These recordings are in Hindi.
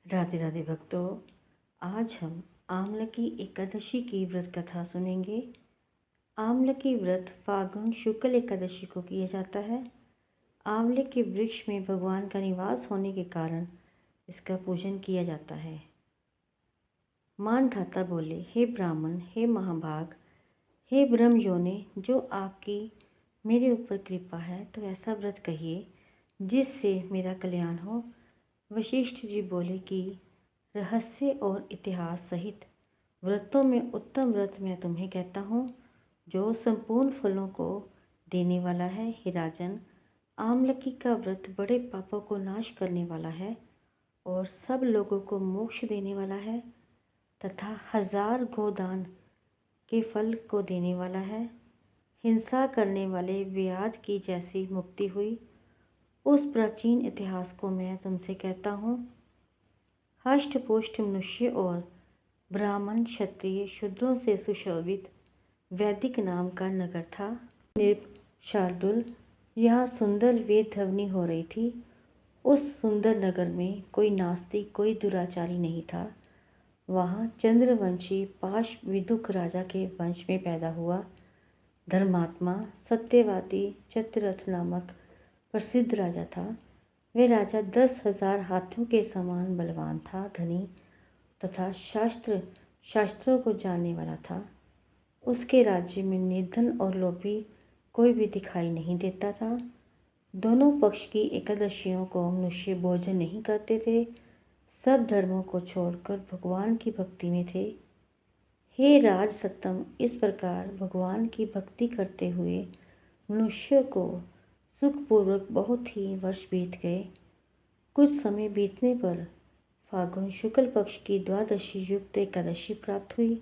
राधे राधे भक्तों, आज हम आम्ल की एकादशी की व्रत कथा सुनेंगे। आम्ल की व्रत फाल्गुन शुक्ल एकादशी को किया जाता है। आंवले के वृक्ष में भगवान का निवास होने के कारण इसका पूजन किया जाता है। मानधाता बोले, हे ब्राह्मण, हे महाभाग, हे ब्रह्म योने, जो आपकी मेरे ऊपर कृपा है तो ऐसा व्रत कहिए जिससे मेरा कल्याण हो। वशिष्ठ जी बोले कि रहस्य और इतिहास सहित व्रतों में उत्तम व्रत मैं तुम्हें कहता हूँ, जो संपूर्ण फलों को देने वाला है। हे राजन, आमलकी का व्रत बड़े पापों को नाश करने वाला है और सब लोगों को मोक्ष देने वाला है तथा 1000 गोदान के फल को देने वाला है। हिंसा करने वाले व्याध की जैसी मुक्ति हुई, उस प्राचीन इतिहास को मैं तुमसे कहता हूँ। हष्ट पुष्ट मनुष्य और ब्राह्मण क्षत्रिय शूद्रों से सुशोभित वैदिक नाम का नगर था। नृप शार्दुल, यहाँ सुंदर वेद ध्वनि हो रही थी। उस सुंदर नगर में कोई नास्तिक, कोई दुराचारी नहीं था। वहाँ चंद्रवंशी पाश विदुक राजा के वंश में पैदा हुआ धर्मात्मा सत्यवादी चित्ररथ नामक प्रसिद्ध राजा था। वह राजा 10,000 हाथियों के समान बलवान था, धनी तथा शास्त्रों को जानने वाला था। उसके राज्य में निर्धन और लोभी कोई भी दिखाई नहीं देता था। दोनों पक्ष की एकादशियों को मनुष्य भोजन नहीं करते थे, सब धर्मों को छोड़कर भगवान की भक्ति में थे। हे राज सत्तम, इस प्रकार भगवान की भक्ति करते हुए मनुष्य को सुखपूर्वक बहुत ही वर्ष बीत गए। कुछ समय बीतने पर फाल्गुन शुक्ल पक्ष की द्वादशी युक्त एकादशी प्राप्त हुई।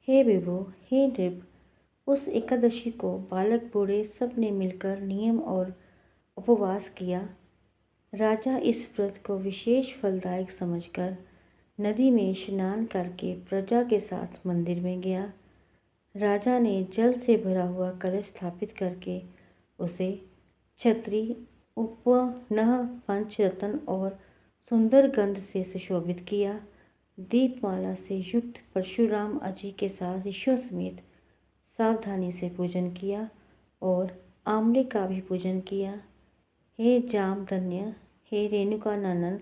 हे विभो, हे नृप, उस एकादशी को बालक बूढ़े सब ने मिलकर नियम और उपवास किया। राजा इस व्रत को विशेष फलदायक समझकर नदी में स्नान करके प्रजा के साथ मंदिर में गया। राजा ने जल से भरा हुआ कलश स्थापित करके उसे छत्री, उपनह, पंचरत्न और सुंदर गंध से सुशोभित किया। दीपमाला से युक्त परशुराम अजी के साथ ऋषियों समेत सावधानी से पूजन किया और आंवले का भी पूजन किया। हे जामदन्य, हे रेणुकानंदन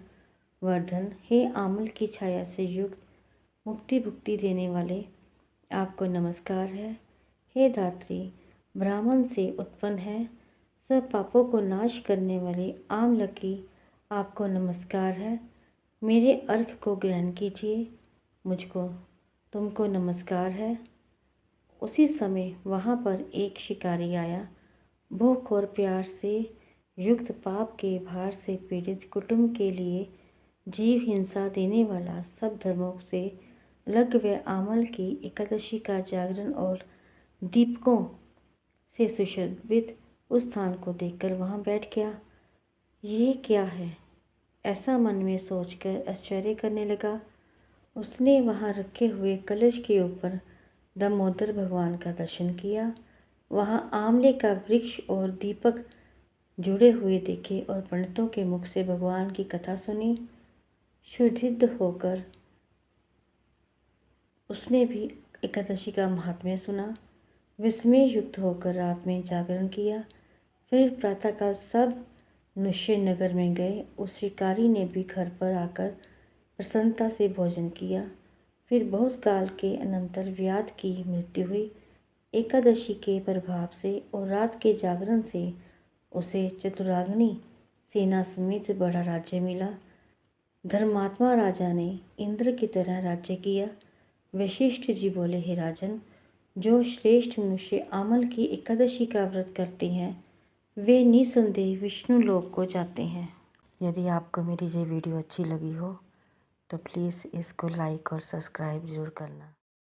वर्धन, हे आमल की छाया से युक्त मुक्ति भुक्ति देने वाले, आपको नमस्कार है। हे धात्री, ब्राह्मण से उत्पन्न है, सब पापों को नाश करने वाली आमलकी, आपको नमस्कार है। मेरे अर्घ को ग्रहण कीजिए, मुझको तुमको नमस्कार है। उसी समय वहाँ पर एक शिकारी आया। भूख और प्यास से युक्त पाप के भार से पीड़ित कुटुंब के लिए जीव हिंसा देने वाला, सब धर्मों से अलग व आमल की एकादशी का जागरण और दीपकों से सुशोभित उस स्थान को देखकर वहाँ बैठ गया। ये क्या है, ऐसा मन में सोचकर आश्चर्य करने लगा। उसने वहाँ रखे हुए कलश के ऊपर दामोदर भगवान का दर्शन किया। वहाँ आंवले का वृक्ष और दीपक जुड़े हुए देखे और पंडितों के मुख से भगवान की कथा सुनी। शुद्धित होकर उसने भी एकादशी का महात्म्य सुना। विस्मय युक्त होकर रात में जागरण किया। फिर प्रातःकाल सब मनुष्य नगर में गए। उस शिकारी ने भी घर पर आकर प्रसन्नता से भोजन किया। फिर बहुत काल के अनंतर व्याध की मृत्यु हुई। एकादशी के प्रभाव से और रात के जागरण से उसे चतुराग्नि सेना समेत बड़ा राज्य मिला। धर्मात्मा राजा ने इंद्र की तरह राज्य किया। वशिष्ठ जी बोले, हे राजन, जो श्रेष्ठ मनुष्य आमल की एकादशी का व्रत करते हैं वे निसंदेह विष्णु लोक को जाते हैं। यदि आपको मेरी ये वीडियो अच्छी लगी हो तो प्लीज़ इसको लाइक और सब्सक्राइब ज़रूर करना।